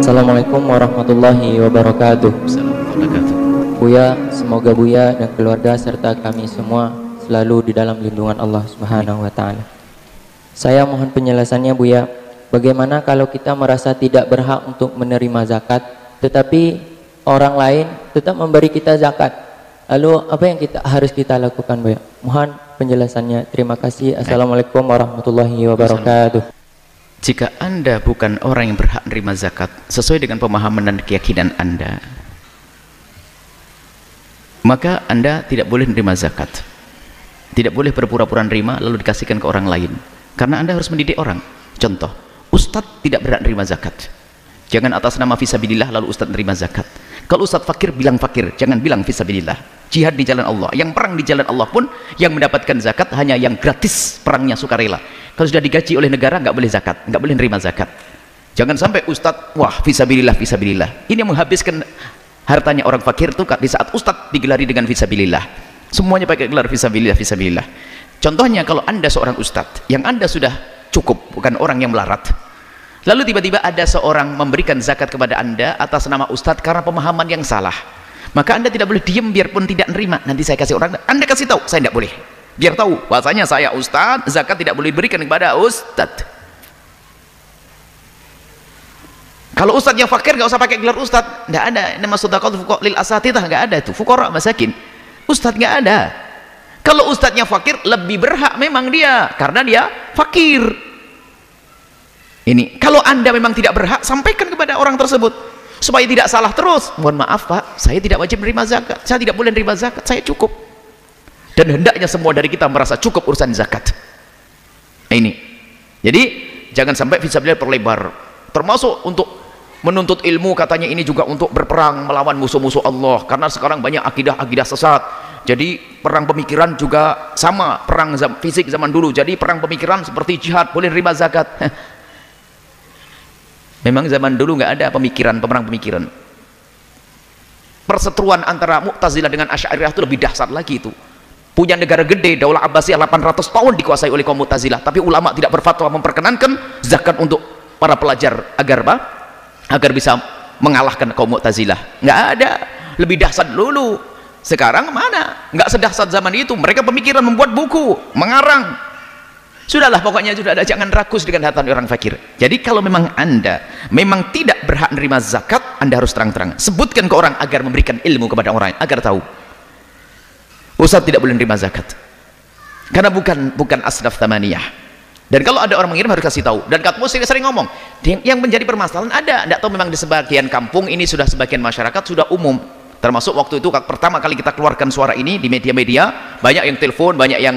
Assalamualaikum warahmatullahi wabarakatuh. Buya, semoga Buya dan keluarga serta kami semua selalu di dalam lindungan Allah Subhanahu wa taala. Saya mohon penjelasannya Buya, bagaimana kalau kita merasa tidak berhak untuk menerima zakat, tetapi orang lain tetap memberi kita zakat? Lalu apa yang harus kita lakukan Buya? Mohon penjelasannya. Terima kasih. Assalamualaikum warahmatullahi wabarakatuh. Jika Anda bukan orang yang berhak menerima zakat sesuai dengan pemahaman dan keyakinan Anda, maka Anda tidak boleh menerima zakat. Tidak boleh berpura-pura menerima lalu dikasihkan ke orang lain, karena Anda harus mendidik orang. Contoh, Ustadz tidak berhak menerima zakat. Jangan atas nama fisabilillah lalu Ustadz menerima zakat. Kalau Ustadz fakir, bilang fakir, jangan bilang fisabilillah. Jihad di jalan Allah, yang perang di jalan Allah pun yang mendapatkan zakat hanya yang gratis, perangnya sukarela. Kalau sudah digaji oleh negara nggak boleh zakat, nggak boleh nerima zakat. Jangan sampai Ustadz, wah fisabilillah, fisabilillah. Ini yang menghabiskan hartanya orang fakir tuh di saat Ustadz digelari dengan fisabilillah. Semuanya pakai gelar fisabilillah, fisabilillah. Contohnya kalau Anda seorang Ustadz yang Anda sudah cukup, bukan orang yang melarat, lalu tiba-tiba ada seorang memberikan zakat kepada Anda atas nama Ustadz karena pemahaman yang salah, maka Anda tidak boleh diam biarpun tidak nerima. Nanti saya kasih orang, Anda kasih tahu, saya tidak boleh. Biar tahu bahasanya saya Ustadz, zakat tidak boleh diberikan kepada Ustadz. Kalau Ustadz yang fakir nggak usah pakai gelar Ustadz, nggak ada. Nama sedekah fuqara lil asatidhah nggak ada itu, fuqara masakin. Ustadz nggak ada. Kalau Ustadznya fakir lebih berhak memang dia, karena dia fakir. Ini kalau Anda memang tidak berhak, sampaikan kepada orang tersebut supaya tidak salah terus. Mohon maaf Pak, saya tidak wajib menerima zakat, saya tidak boleh menerima zakat, saya cukup. Dan hendaknya semua dari kita merasa cukup urusan zakat. Ini jadi jangan sampai fisabilillah perlebar, termasuk untuk menuntut ilmu. Katanya ini juga untuk berperang melawan musuh-musuh Allah, karena sekarang banyak akidah-akidah sesat. Jadi perang pemikiran juga sama, perang fisik zaman dulu. Jadi perang pemikiran seperti jihad, boleh nerima zakat. Memang zaman dulu nggak ada pemikiran, perang pemikiran. Perseteruan antara Mu'tazilah dengan Asy'ariyah itu lebih dahsyat lagi itu. Punya negara gede, Daulah Abbasiyah 800 tahun dikuasai oleh kaum Mu'tazilah, tapi ulama tidak berfatwa memperkenankan zakat untuk para pelajar agar apa? Agar bisa mengalahkan kaum Mu'tazilah. Nggak ada. Lebih dahsyat dulu. Sekarang mana? Nggak sedahsyat zaman itu. Mereka pemikiran, membuat buku, mengarang. Sudahlah, pokoknya sudah ada. Jangan rakus dengan harta orang fakir. Jadi kalau memang Anda memang tidak berhak menerima zakat, Anda harus terang-terang sebutkan ke orang agar memberikan ilmu kepada orang agar tahu. Ustadz tidak boleh menerima zakat karena bukan asnaf thamaniyah. Dan kalau ada orang mengirim harus kasih tahu. Dan Katmu sering ngomong, yang menjadi permasalahan ada, tidak tahu memang di sebagian kampung ini sudah sebagian masyarakat sudah umum. Termasuk waktu itu pertama kali kita keluarkan suara ini di media-media, banyak yang telepon, banyak yang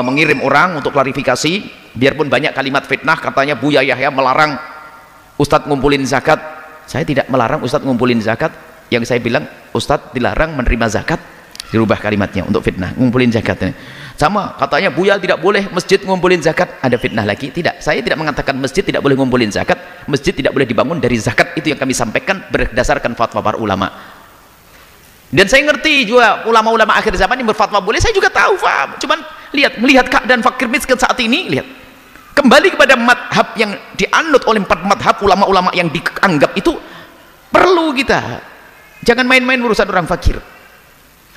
mengirim orang untuk klarifikasi. Biarpun banyak kalimat fitnah, katanya Buya Yahya melarang Ustadz ngumpulin zakat. Saya tidak melarang Ustadz ngumpulin zakat. Yang saya bilang Ustadz dilarang menerima zakat. Dirubah kalimatnya untuk fitnah, ngumpulin zakat ini. Sama katanya Buya tidak boleh masjid ngumpulin zakat, ada fitnah lagi. Tidak, saya tidak mengatakan masjid tidak boleh ngumpulin zakat. Masjid tidak boleh dibangun dari zakat. Itu yang kami sampaikan berdasarkan fatwa para ulama. Dan saya ngerti juga ulama-ulama akhir zaman yang berfatwa boleh, saya juga tahu, paham. Cuman melihat keadaan fakir miskin saat ini, lihat kembali kepada madhab yang dianut oleh 4 madhab ulama-ulama yang dianggap itu perlu kita. Jangan main-main urusan orang fakir.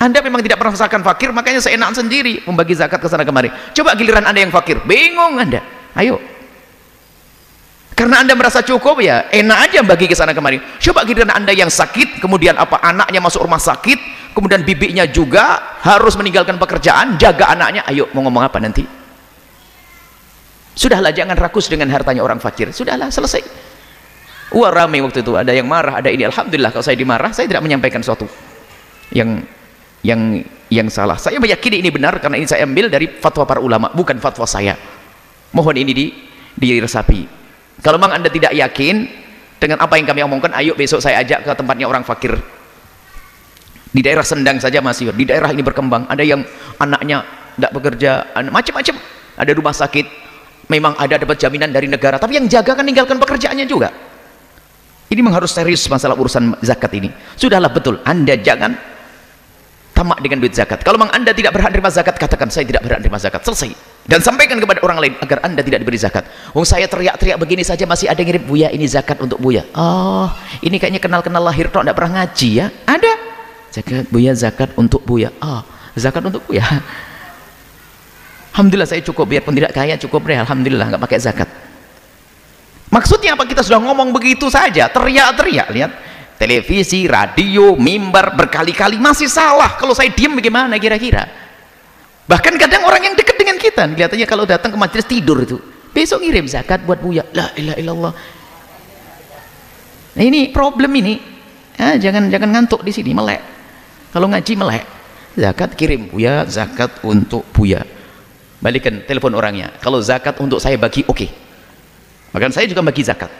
Anda memang tidak pernah merasakan fakir, makanya seenak sendiri membagi zakat ke sana kemari. Coba giliran Anda yang fakir, bingung Anda. Ayo. Karena Anda merasa cukup, ya enak aja bagi ke sana kemari. Coba giliran Anda yang sakit, kemudian anaknya masuk rumah sakit, kemudian bibinya juga harus meninggalkan pekerjaan, jaga anaknya. Ayo, mau ngomong apa nanti? Sudahlah, jangan rakus dengan hartanya orang fakir. Sudahlah, selesai. Wah, ramai waktu itu, ada yang marah, ada ini. Alhamdulillah kalau saya dimarah, saya tidak menyampaikan sesuatu yang salah. Saya meyakini ini benar karena ini saya ambil dari fatwa para ulama, bukan fatwa saya. Mohon ini diresapi. Kalau memang Anda tidak yakin dengan apa yang kami omongkan, ayo besok saya ajak ke tempatnya orang fakir. Di daerah Sendang saja masih, di daerah ini berkembang. Ada yang anaknya tidak bekerja, macam-macam. Ada rumah sakit, memang ada dapat jaminan dari negara, tapi yang jaga kan meninggalkan pekerjaannya juga. Ini memang harus serius masalah urusan zakat ini. Sudahlah, betul, Anda jangan tamak dengan duit zakat. Kalau memang Anda tidak berhak menerima zakat, katakan saya tidak berhak menerima zakat, selesai. Dan sampaikan kepada orang lain agar Anda tidak diberi zakat. Wong saya teriak-teriak begini saja masih ada yang ngirim, Buya ini zakat untuk Buya. Oh, ini kayaknya kenal-kenal lahir tok, tidak pernah ngaji ya. Ada zakat Buya, zakat untuk Buya. Oh, zakat untuk Buya. Alhamdulillah saya cukup, biarpun tidak kaya cukup deh, alhamdulillah nggak pakai zakat. Maksudnya apa? Kita sudah ngomong begitu saja, teriak-teriak, lihat televisi, radio, mimbar berkali-kali masih salah. Kalau saya diam bagaimana kira-kira? Bahkan kadang orang yang dekat dengan kita kelihatannya kalau datang ke majelis tidur itu, besok ngirim zakat buat Buya. La ilaha illallah. Nah, ini problem ini. Jangan ngantuk di sini, melek. Kalau ngaji melek. Zakat kirim Buya, zakat untuk Buya. Balikan telepon orangnya. Kalau zakat untuk saya bagi, oke. Bahkan saya juga bagi zakat.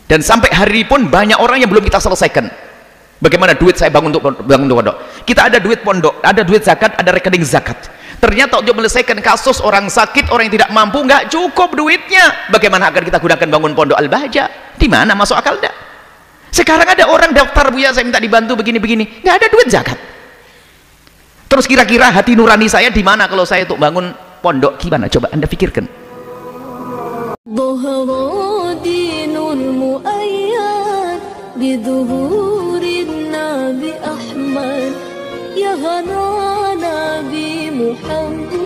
Dan sampai hari pun banyak orang yang belum kita selesaikan. Bagaimana duit saya bangun pondok. Kita ada duit pondok, ada duit zakat, ada rekening zakat. Ternyata untuk menyelesaikan kasus orang sakit, orang yang tidak mampu, nggak cukup duitnya. Bagaimana akan kita gunakan bangun pondok Al-Bahja? Di mana masuk akal enggak? Sekarang ada orang daftar, Buya saya minta dibantu begini-begini, nggak ada duit zakat. Terus kira-kira hati nurani saya di mana kalau saya untuk bangun pondok? Gimana? Coba Anda pikirkan. بأحمد يا هنا نبي محمد